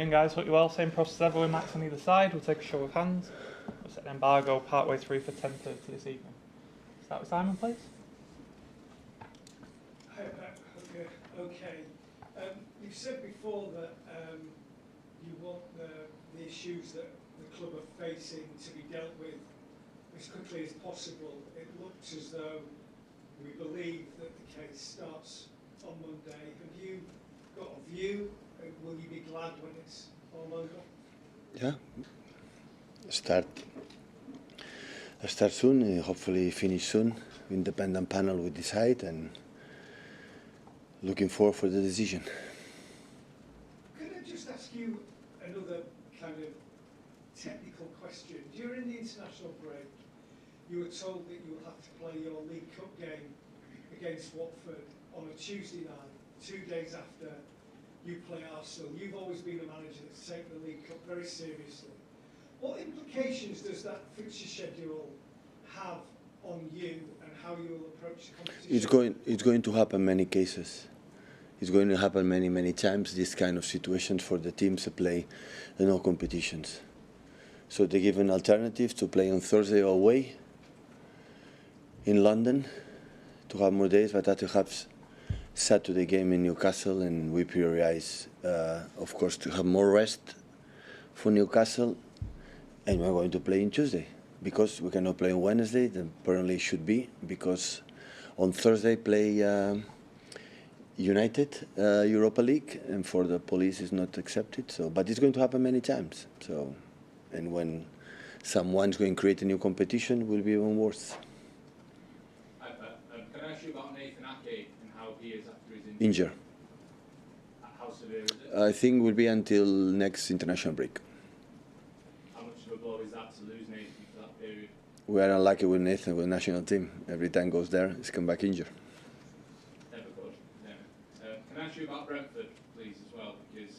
Afternoon, guys. Hope you're well. Same process as ever with Max on either side. We'll take a show of hands. We'll set an embargo partway through for 10:30 this evening. Start with Simon, please. Hi, okay. You've said before that you want the issues that the club are facing to be dealt with as quickly as possible. It looks as though we believe that the case starts on Monday. Have you got a view? Will you be glad when it's all over? Yeah. Start soon, hopefully finish soon. Independent panel will decide, and looking forward for the decision. Could I just ask you another kind of technical question? During the international break, you were told that you will have to play your League Cup game against Watford on a Tuesday night, 2 days after you play Arsenal. You've always been a manager that's taken the League Cup very seriously. What implications does that fixture schedule have on you and how you will approach the competition? It's going to happen many cases. It's going to happen many times, this kind of situations for the teams to play in all competitions. So they give an alternative to play on Thursday away in London to have more days, but that to have Saturday game in Newcastle, and we prioritize, of course, to have more rest for Newcastle, and we're going to play on Tuesday because we cannot play on Wednesday. Then apparently it should be, because on Thursday play United Europa League, and for the police is not accepted. So, but it's going to happen many times. So, and when someone's going to create a new competition, it will be even worse. Can I ask you about Nathan Ake and how he is after his injury? How severe is it? I think it will be until next international break. How much of a blow is that to lose Nathan for that period? We are unlucky with Nathan with the national team. Every time goes there, he's come back injured. Never good. Never. Can I ask you about Brentford, please, as well, because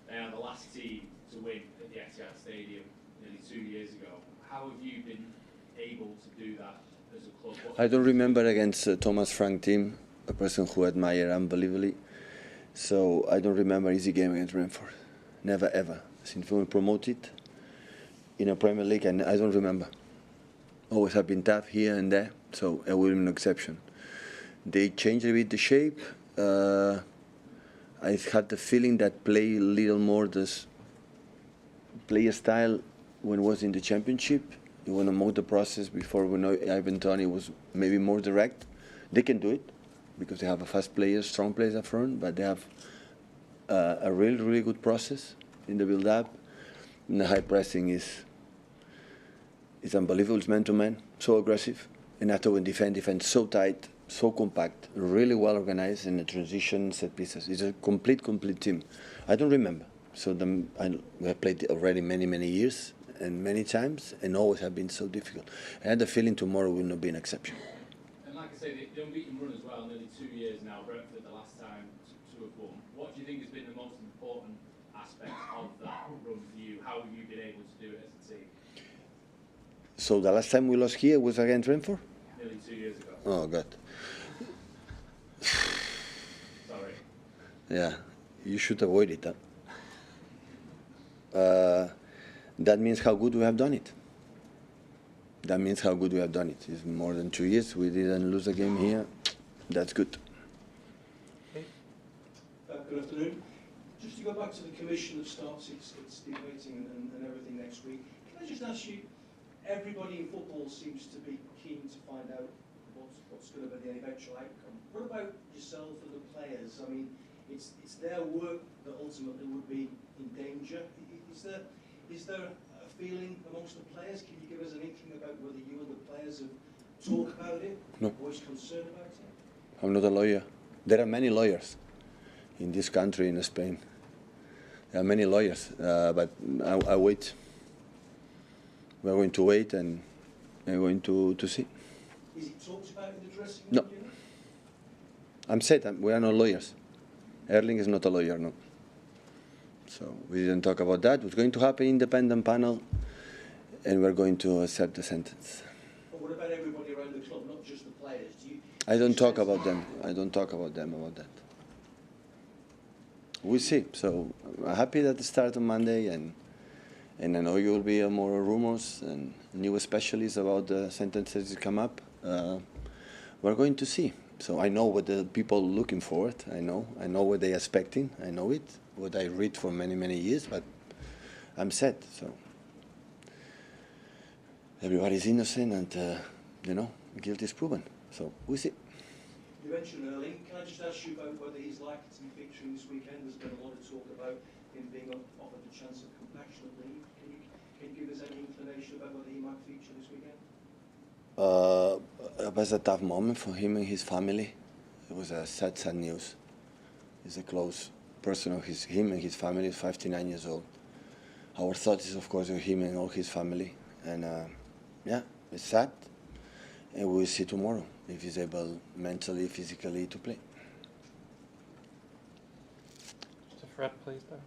they are the last team to win at the Etihad Stadium nearly 2 years ago. How have you been able to do that as a club? I don't remember against Thomas Frank team, a person who I admire unbelievably. So I don't remember easy game against Brentford. Never ever. Since we were promoted in a Premier League, and I don't remember. Always have been tough here and there, so I will be an exception. They changed a bit the shape. I had the feeling that play a little more this player style when it was in the Championship. You want to mold the process before we know Ivan Toney was maybe more direct. They can do it because they have a fast players, strong players up front, but they have a really good process in the build-up. And the high pressing is unbelievable. It's man-to-man, so aggressive. And after when defend so tight, so compact, really well organized in the transition set pieces. It's a complete team. I don't remember. So we have played already many years and many times, and always have been so difficult. I had the feeling tomorrow will not be an exception. And like I say, the unbeaten run as well, nearly 2 years now. Brentford the last time to have won. What do you think has been the most important aspect of that run for you? How have you been able to do it as a team? So the last time we lost here was against Brentford? Nearly 2 years ago. Oh, God. Sorry. Yeah, you should avoid it. That means how good we have done it. That means how good we have done it. It's more than 2 years. We didn't lose a game here. That's good. Good afternoon. Just to go back to the commission that starts its debating and everything next week, can I just ask you, everybody in football seems to be keen to find out what's going to be the eventual outcome. What about yourself and the players? I mean, it's their work that ultimately would be in danger. Is there a feeling amongst the players? Can you give us an inkling about whether you and the players have talked about it? No. Voiced concern about it? I'm not a lawyer. There are many lawyers in this country, in Spain. There are many lawyers, but I wait. We're going to wait, and we're going to see. Is it talked about in the dressing room? No. I'm said we are not lawyers. Erling is not a lawyer, no. So we didn't talk about that. What's going to happen? Independent panel, and we're going to accept the sentence. But what about everybody around the club, not just the players? I don't talk about them. I don't talk about them about that. we'll see. So I'm happy that it started on Monday, and I know you will be more rumors and new specialists about the sentences that come up. We're going to see. So I know what the people looking for it. I know what they're expecting. I know it. What I read for many years, but I'm set. So everybody's innocent, and guilt is proven. So we'll see. You mentioned Erling. Can I just ask you about whether he's likely to be featuring this weekend? There's been a lot of talk about him being offered a chance of compassionate leave. Can you give us any inclination about whether he might feature this weekend? It was a tough moment for him and his family. It was a sad news. He's a close person of him and his family. He's 59 years old. Our thought is, of course, with him and all his family. And it's sad. And we'll see tomorrow if he's able mentally, physically to play. To Fred, please, though.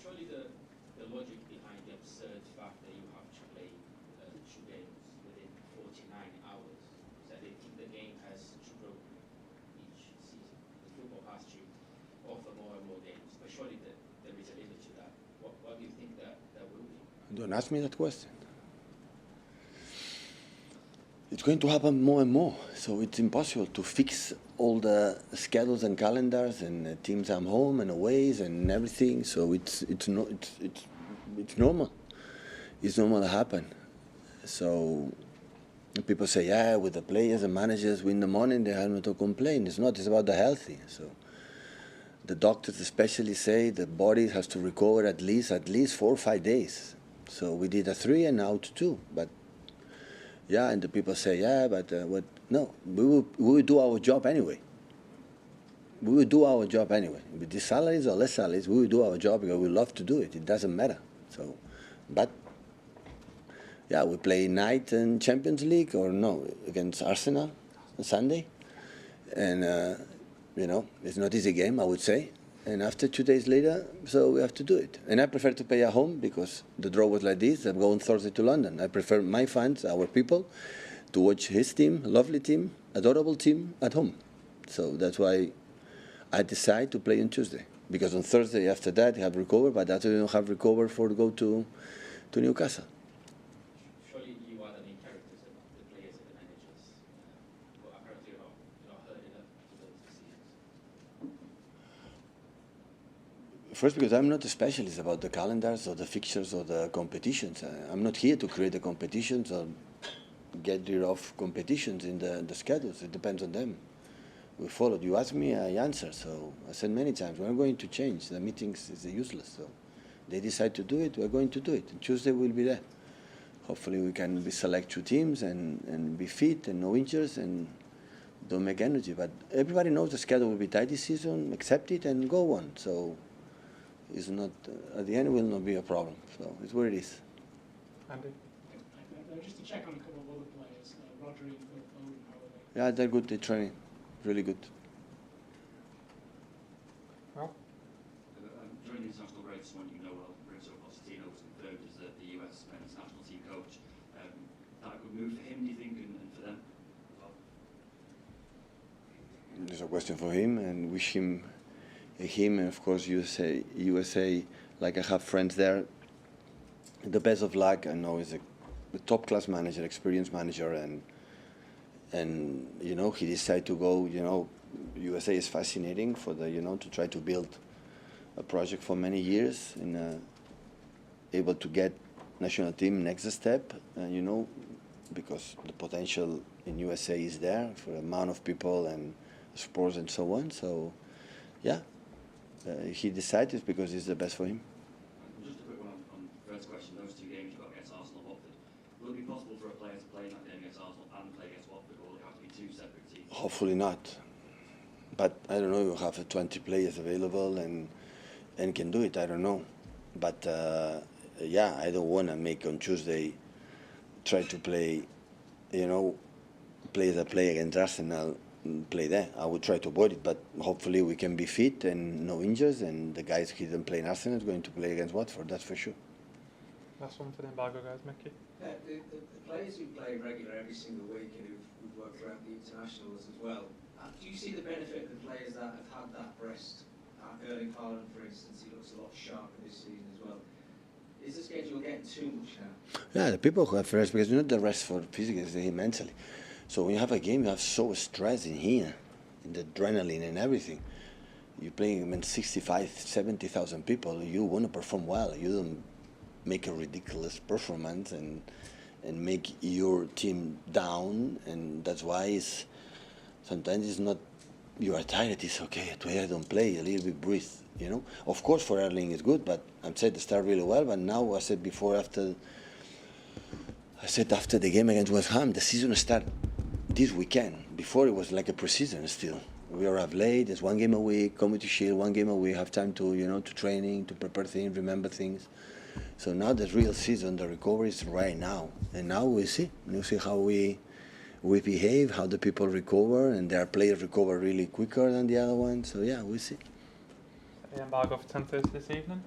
Surely the logic behind the absurd fact that you have to play 2 games within 49 hours is that they think the game has to grow each season. The football has to offer more and more games, but surely there is a limit to that. What do you think that will be? Don't ask me that question. It's going to happen more and more, so it's impossible to fix all the schedules and calendars and teams at home and aways and everything. So it's normal. It's normal to happen. So people say, yeah, with the players and managers win the money, they have not to complain. It's not. It's about the healthy. So the doctors especially say the body has to recover at least 4 or 5 days. So we did a 3 and now 2, but. Yeah, and the people say, yeah, but what? No, we will do our job anyway. We will do our job anyway. With these salaries or less salaries, we will do our job because we love to do it. It doesn't matter. So, but yeah, we play night in Champions League or no against Arsenal on Sunday, and it's not easy game, I would say. And after 2 days later, so we have to do it. And I prefer to play at home because the draw was like this. I'm going Thursday to London. I prefer my fans, our people, to watch his team, lovely team, adorable team at home. So that's why I decide to play on Tuesday. Because on Thursday after that, I have recovered, but after I don't have recovered for to go to Newcastle. Surely you are the main characters of the players and the managers. But apparently you're not heard enough to those decisions. First, because I'm not a specialist about the calendars or the fixtures or the competitions. I'm not here to create the competitions or get rid of competitions in the schedules. It depends on them. We followed. You asked me, I answered. So I said many times, we're going to change. The meetings is useless. So they decide to do it, we're going to do it. And Tuesday we'll be there. Hopefully we can select 2 teams and be fit and no injuries and don't make energy. But everybody knows the schedule will be tight this season. Accept it and go on. So it's not, at the end, it will not be a problem. So it's where it is. Andy? Just to check on a couple of other players, Rodri and Phil Foden, how are they? Yeah, they're good. They're training. Really good. Well, During the international break, someone you know well, Pochettino, was confirmed as the US men's national team coach. That a good move for him, do you think, and for them as well? There's a question for him, and wish him and of course USA. Like I have friends there. The best of luck. I know he's a top class manager, experienced manager, and he decided to go. USA is fascinating for the to try to build a project for many years and able to get national team next step. Because the potential in USA is there for the amount of people and sports and so on. So, yeah, he decided because it's the best for him. Just a quick one on Fred's question. Those 2 games you've got against Arsenal and Watford. Will it be possible for a player to play in that game against Arsenal and play against Watford, or will it have to be 2 separate teams? Hopefully not. But I don't know, you have 20 players available and can do it, I don't know. But I don't want to make on Tuesday, try to play, players that play against Arsenal, play there. I would try to avoid it, but hopefully we can be fit and no injuries, and the guys who didn't play in Arsenal is going to play against Watford, that's for sure. Last one for the embargo, guys. Mickey? Pep, the players who play regular every single week and who've worked throughout the internationals as well, do you see the benefit of the players that have had that rest? Erling Haaland, for instance, he looks a lot sharper this season as well. Is the schedule getting too much now? Yeah, the people who have rest, because not the rest for physically, it's mentally. So when you have a game, you have so stress in here, in the adrenaline and everything. You're playing 65, 70,000 people. You want to perform well. You don't make a ridiculous performance and make your team down. And that's why sometimes it's not you are tired. It's okay. Today I don't play. A little bit breathe. You know. Of course, for Erling it's good, but I'm said to start really well. But now I said before after the game against West Ham, the season start this weekend. Before it was like a pre-season still. We arrive late. There's one game a week. Community Shield, one game a week. Have time to to training, to prepare things, remember things. So now the real season, the recovery is right now, and now we see. We'll see how we behave, how the people recover, and their players recover really quicker than the other ones. So yeah, we'll see. The embargo for 10:30 this evening.